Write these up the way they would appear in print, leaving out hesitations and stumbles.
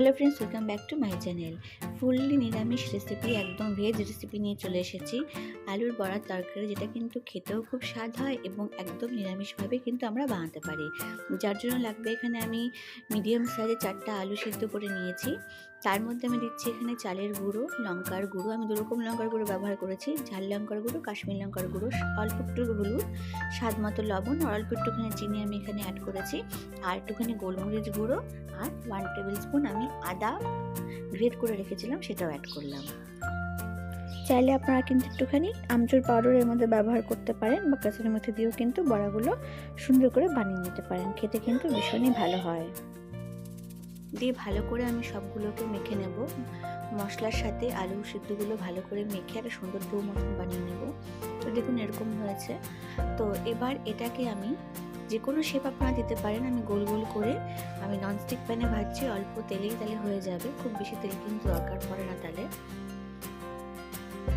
Hello friends, welcome back to my channel. Fully নিরামিষ recipe, একদম veg recipe নিয়ে চলে এসেছি। আলুর বড়ার তরকারি, যেটা কিন্তু খেতেও খুব স্বাদ হয় এবং একদম নিরামিষভাবে কিন্তু আমরা বানাতে পারি। যার জন্য লাগবে এখানে আমি মিডিয়াম সাইজে 4টা আলু সিদ্ধ করে নিয়েছি। তার মধ্যে আমি দিচ্ছি এখানে চালের গুঁড়ো, লঙ্কার গুঁড়ো, আমি 2 রকম লঙ্কার গুঁড়ো ব্যবহার করেছি, ঝাল লঙ্কার গুঁড়ো, কাশ্মীর লঙ্কার গুঁড়ো, অল্প একটু হলুদ, স্বাদ মতো লবণ আর অল্প একটুখানি চিনি আমি এখানে অ্যাড করেছি, আর একটুখানি গোলমরিচ গুঁড়ো, আর 1 টেবিল স্পুন আমি আদা গ্রেট করে রেখেছিলাম সেটাও অ্যাড করলাম। চাইলে আপনারা কিন্তু একটুখানি আমচুর পাউডার এর মধ্যে ব্যবহার করতে পারেন বা কাসুরি মেথি দিয়েও কিন্তু বড়াগুলো সুন্দর করে বানিয়ে নিতে পারেন, খেতে কিন্তু ভীষণই ভালো হয়। দিয়ে ভালো করে আমি সবগুলোকে মেখে নেব, মশলার সাথে আলু সিদ্ধগুলো ভালো করে মেখে একটা সুন্দর ডো মতন বানিয়ে নেব। তো দেখুন এরকম হয়েছে। তো এবার এটাকে আমি যে কোনো শেপ আপনারা দিতে পারেন। আমি গোল গোল করে আমি ননস্টিক প্যানে ভাজছি, অল্প তেলেই তাহলে হয়ে যাবে, খুব বেশি তেল কিন্তু দরকার পড়ে না। তাহলে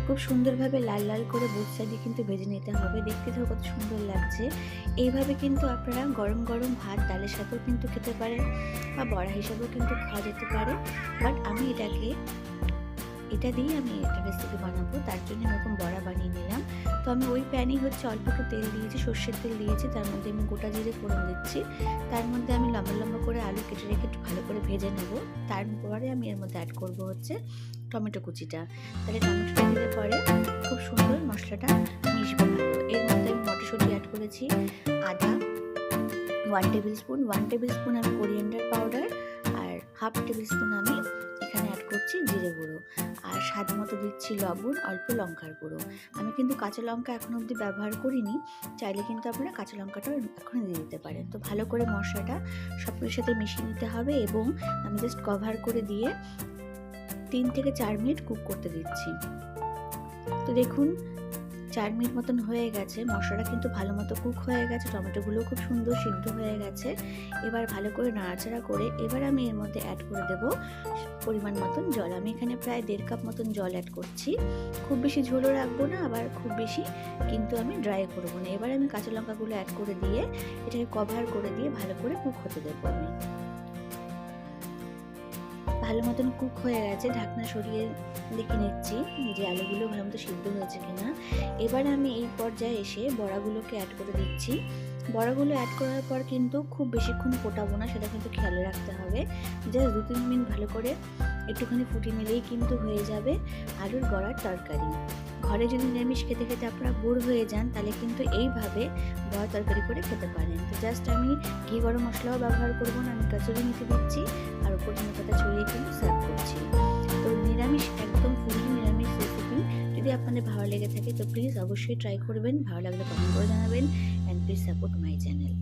খুব সুন্দরভাবে লাল লাল করে বোথ সাইডে কিন্তু ভেজে নিতে হবে। দেখতে তো কত সুন্দর লাগছে। এইভাবে কিন্তু আপনারা গরম গরম ভাত ডালের সাথেও কিন্তু খেতে পারেন বা বড়া হিসাবেও কিন্তু খাওয়া যেতে পারে। বাট আমি এটা দিয়ে আমি একটা রেসিপি বানাবো, তার জন্য এরকম বড়া বানিয়ে নিলাম। তো আমি ওই প্যানেই অল্প একটু তেল দিয়েছি, সর্ষের তেল দিয়েছি, তার মধ্যে আমি গোটা জিরে ফোড়ন দিচ্ছি, তার মধ্যে আমি লম্বা লম্বা করে আলু কেটে রেখে একটু ভালো করে ভেজে নেব। তারপরে আমি এর মধ্যে অ্যাড করব টমেটো কুচিটা। তাহলে টমেটোটা দিলে পরে খুব সুন্দর মশলাটা মিশবে ভালো। এর মধ্যে আমি মটরশুঁটি অ্যাড করেছি, আদা 1 টেবিল স্পুন আমি কোরিয়ান্ডার পাউডার, আর 1/2 টেবিল স্পুন আমি এখানে অ্যাড করছি জিরে গুঁড়ো, আর স্বাদ মতো দিচ্ছি লবণ, অল্প লঙ্কার গুঁড়ো। আমি কিন্তু কাঁচা লঙ্কা এখন অবধি ব্যবহার করিনি, চাইলে কিন্তু আপনারা কাঁচা লঙ্কাটাও এখন দিয়ে দিতে পারেন। তো ভালো করে মশলাটা সব কিছুর সাথে মিশিয়ে নিতে হবে এবং আমি জাস্ট কভার করে দিয়ে 3 থেকে 4 মিনিট কুক করতে দিচ্ছি। তো দেখুন 4 মিনিট মতন হয়ে গেছে, মশলাটা কিন্তু ভালো মতো কুক হয়ে গেছে, টমেটোগুলো খুব সুন্দর সিদ্ধ হয়ে গেছে। এবার ভালো করে নাড়াচাড়া করে এবার আমি এর মধ্যে অ্যাড করে দেব পরিমাণ মতন জল। আমি এখানে প্রায় 1.5 কাপ মতন জল অ্যাড করছি। খুব বেশি ঝোলও রাখবো না, আবার খুব বেশি কিন্তু আমি ড্রাই করবো না। এবার আমি কাঁচা লঙ্কাগুলো অ্যাড করে দিয়ে এটাকে কভার করে দিয়ে ভালো করে কুক হতে দেবো। আমি ভালো মতন কুক হয়ে গেছে, ঢাকনা সরিয়ে দেখে নিচ্ছি যে আলুগুলো ভালো মতো সিদ্ধ হয়েছে কিনা। এবার আমি এই পর্যায়ে এসে বড়াগুলোকে অ্যাড করে দিচ্ছি। বড়াগুলো অ্যাড করার পর কিন্তু খুব বেশিক্ষণ ফোটাবো না, সেটা কিন্তু খেয়াল রাখতে হবে। জাস্ট 2-3 মিনিট ভালো করে একটুখানি ফুটিয়ে নিলেই কিন্তু হয়ে যাবে আলুর বড়ার তরকারি। ঘরে যদি নিরামিষ খেতে খেতে আপনারা বোর হয়ে যান, তাহলে কিন্তু এইভাবে বড়া তরকারি করে খেতে পারেন। তো জাস্ট আমি ঘি গরম মশলাও ব্যবহার করবো না, আমি কাসুরি মেথি দিচ্ছি আর উপর ধনেপাতা ছড়িয়ে কিন্তু সার্ভ করছি। তো নিরামিষ, একদম ফুললি নিরামিষ রেসিপি যদি আপনাদের ভালো লেগে থাকে তো প্লিজ অবশ্যই ট্রাই করবেন। ভালো লাগলে কমেন্ট করে জানাবেন, and please support my channel.